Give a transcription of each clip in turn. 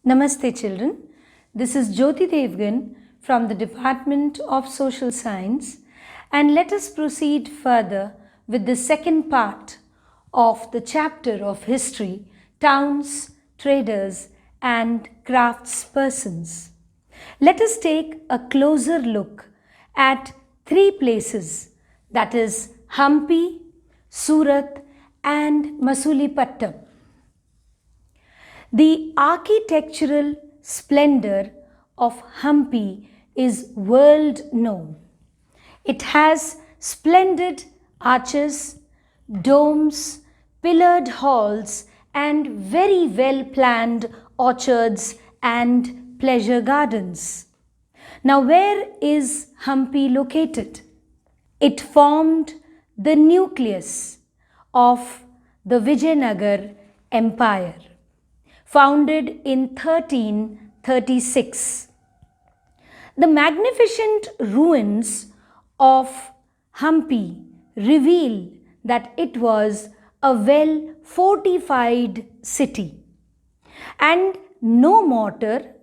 Namaste children, this is Jyoti Devgan from the Department of Social Science, and let us proceed further with the second part of the chapter of history, towns, traders and craftspersons. Let us take a closer look at three places, that is Hampi, Surat and Masulipatam. The architectural splendor of Hampi is world known. It has splendid arches, domes, pillared halls and very well planned orchards and pleasure gardens. Now where is Hampi located? It formed the nucleus of the Vijayanagar Empire, founded in 1336. The magnificent ruins of Hampi reveal that it was a well-fortified city, and no mortar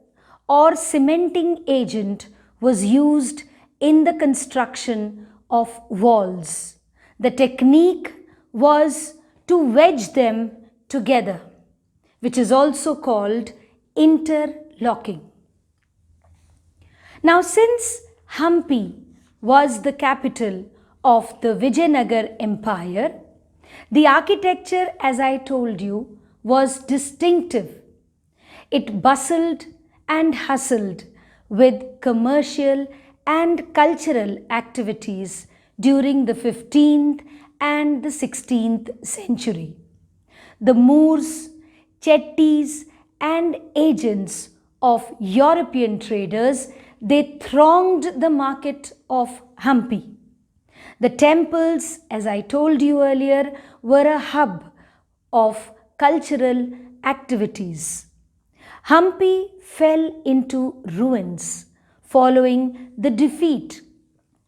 or cementing agent was used in the construction of walls. The technique was to wedge them together, which is also called interlocking. Now, since Hampi was the capital of the Vijayanagar Empire, the architecture, as I told you, was distinctive. It bustled and hustled with commercial and cultural activities during the 15th and the 16th century. The Moors, Chettis and agents of European traders, they thronged the market of Hampi. The temples, as I told you earlier, were a hub of cultural activities. Hampi fell into ruins following the defeat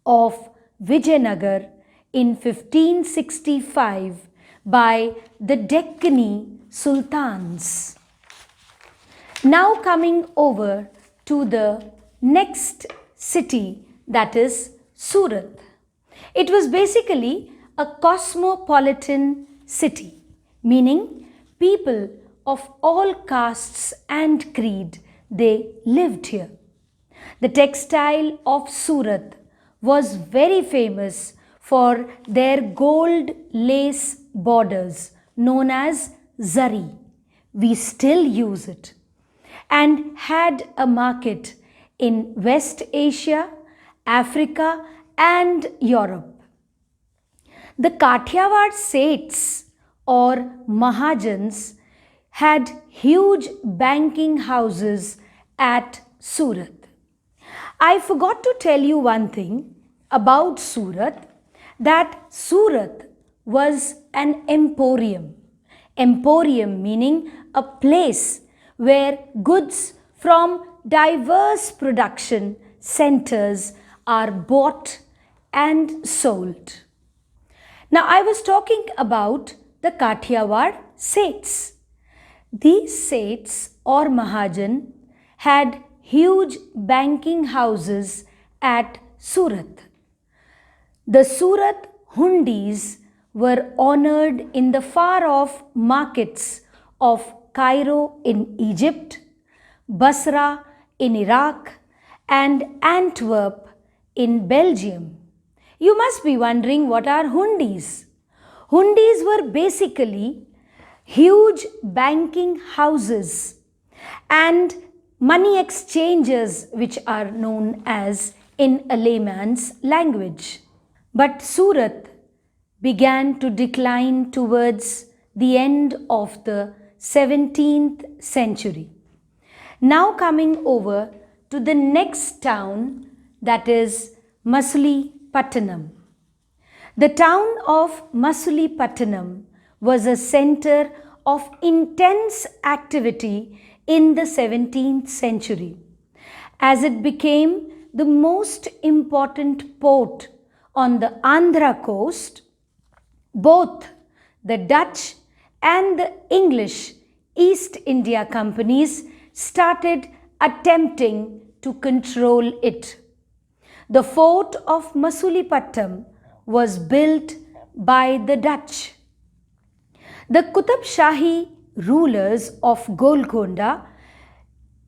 of Vijayanagar in 1565 by the Deccani Sultans. Now coming over to the next city, that is Surat. It was basically a cosmopolitan city, meaning people of all castes and creed, they lived here. The textile of Surat was very famous for their gold lace borders known as zari. We still use it, and had a market in West Asia, Africa and Europe. The Kathiawar Seths or Mahajans had huge banking houses at Surat. I forgot to tell you one thing about Surat, that Surat was an emporium. Emporium meaning a place where goods from diverse production centers are bought and sold. Now I was talking about the Kathiawar Seths. These Seths or Mahajan had huge banking houses at Surat. The Surat Hundis were honored in the far-off markets of Cairo in Egypt, Basra in Iraq and Antwerp in Belgium. You must be wondering, what are Hundis? Hundis were basically huge banking houses and money exchanges, which are known as in a layman's language. But Surat began to decline towards the end of the 17th century. Now coming over to the next town, that is Masulipatam. The town of Masulipatam was a center of intense activity in the 17th century, as it became the most important port on the Andhra coast. Both the Dutch and the English East India companies started attempting to control it. The fort of Masulipatam was built by the Dutch. The Qutub Shahi rulers of Golconda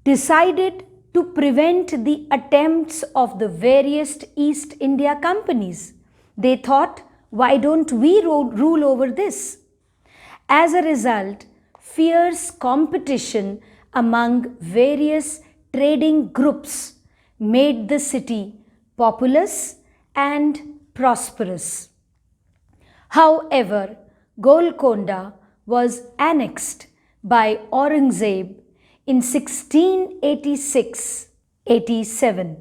decided to prevent the attempts of the various East India companies. They thought, why don't we rule over this? As a result, fierce competition among various trading groups made the city populous and prosperous. However, Golconda was annexed by Aurangzeb in 1686-87.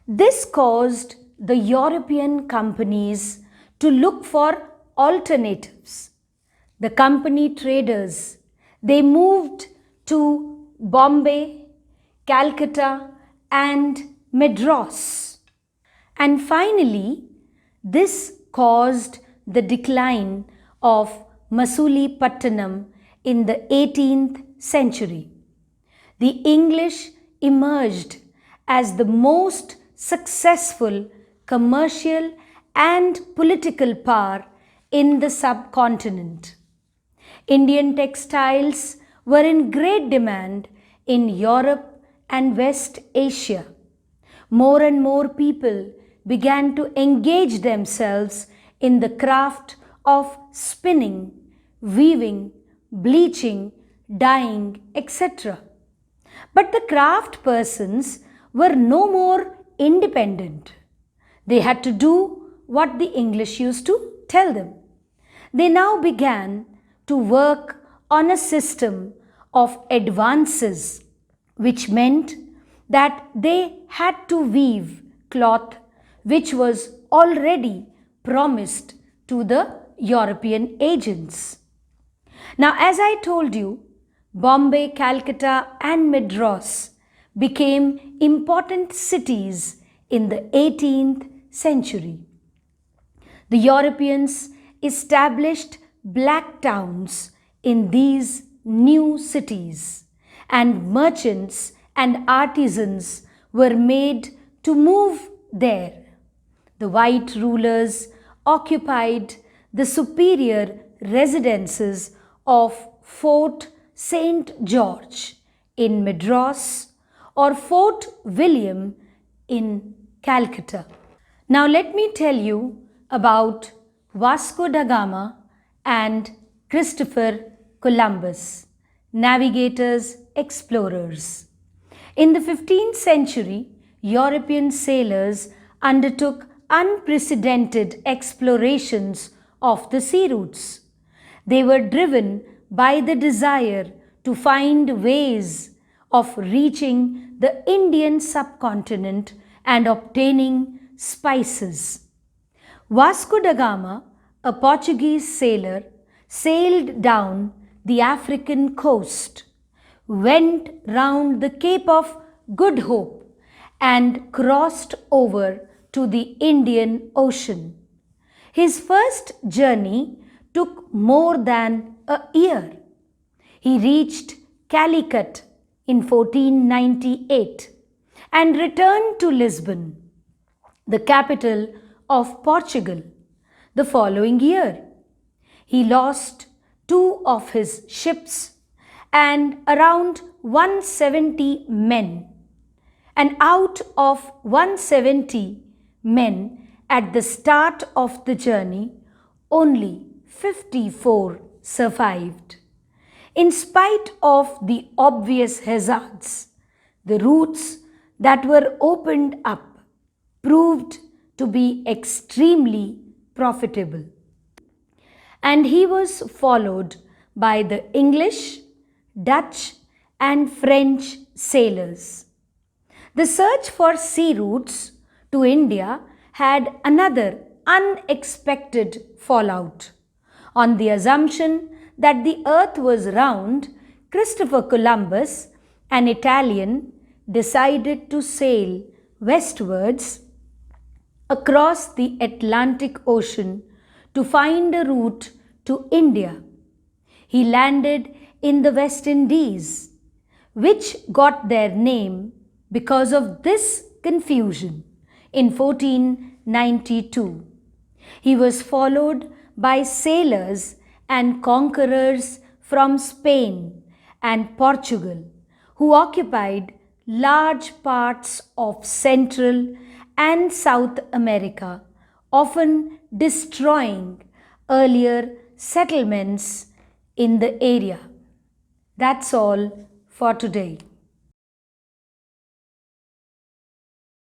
This caused the European companies to look for alternatives. The company traders, they moved to Bombay, Calcutta and Madras. And finally, this caused the decline of Masulipatam in the 18th century. The English emerged as the most successful commercial and political power in the subcontinent. Indian textiles were in great demand in Europe and West Asia. More and more people began to engage themselves in the craft of spinning, weaving, bleaching, dyeing, etc. But the craftspersons were no more independent. They had to do what the English used to tell them. They now began to work on a system of advances, which meant that they had to weave cloth which was already promised to the European agents. Now, as I told you, Bombay, Calcutta and Madras became important cities in the 18th century. The Europeans established black towns in these new cities, and merchants and artisans were made to move there. The white rulers occupied the superior residences of Fort St. George in Madras or Fort William in Calcutta. Now let me tell you about Vasco da Gama and Christopher Columbus, navigators, explorers. In the 15th century, European sailors undertook unprecedented explorations of the sea routes. They were driven by the desire to find ways of reaching the Indian subcontinent and obtaining spices. Vasco da Gama, a Portuguese sailor, sailed down the African coast, went round the Cape of Good Hope and crossed over to the Indian Ocean. His first journey took more than a year. He reached Calicut in 1498 and returned to Lisbon, the capital of Portugal, the following year. He lost 2 of his ships and around 170 men. And out of 170 men at the start of the journey, only 54 survived. In spite of the obvious hazards, the routes that were opened up proved to be extremely profitable. And he was followed by the English, Dutch and French sailors. The search for sea routes to India had another unexpected fallout. On the assumption that the earth was round, Christopher Columbus, an Italian, decided to sail westwards across the Atlantic Ocean to find a route to India. He landed in the West Indies, which got their name because of this confusion in 1492. He was followed by sailors and conquerors from Spain and Portugal, who occupied large parts of Central and South America, often destroying earlier settlements in the area. That's all for today.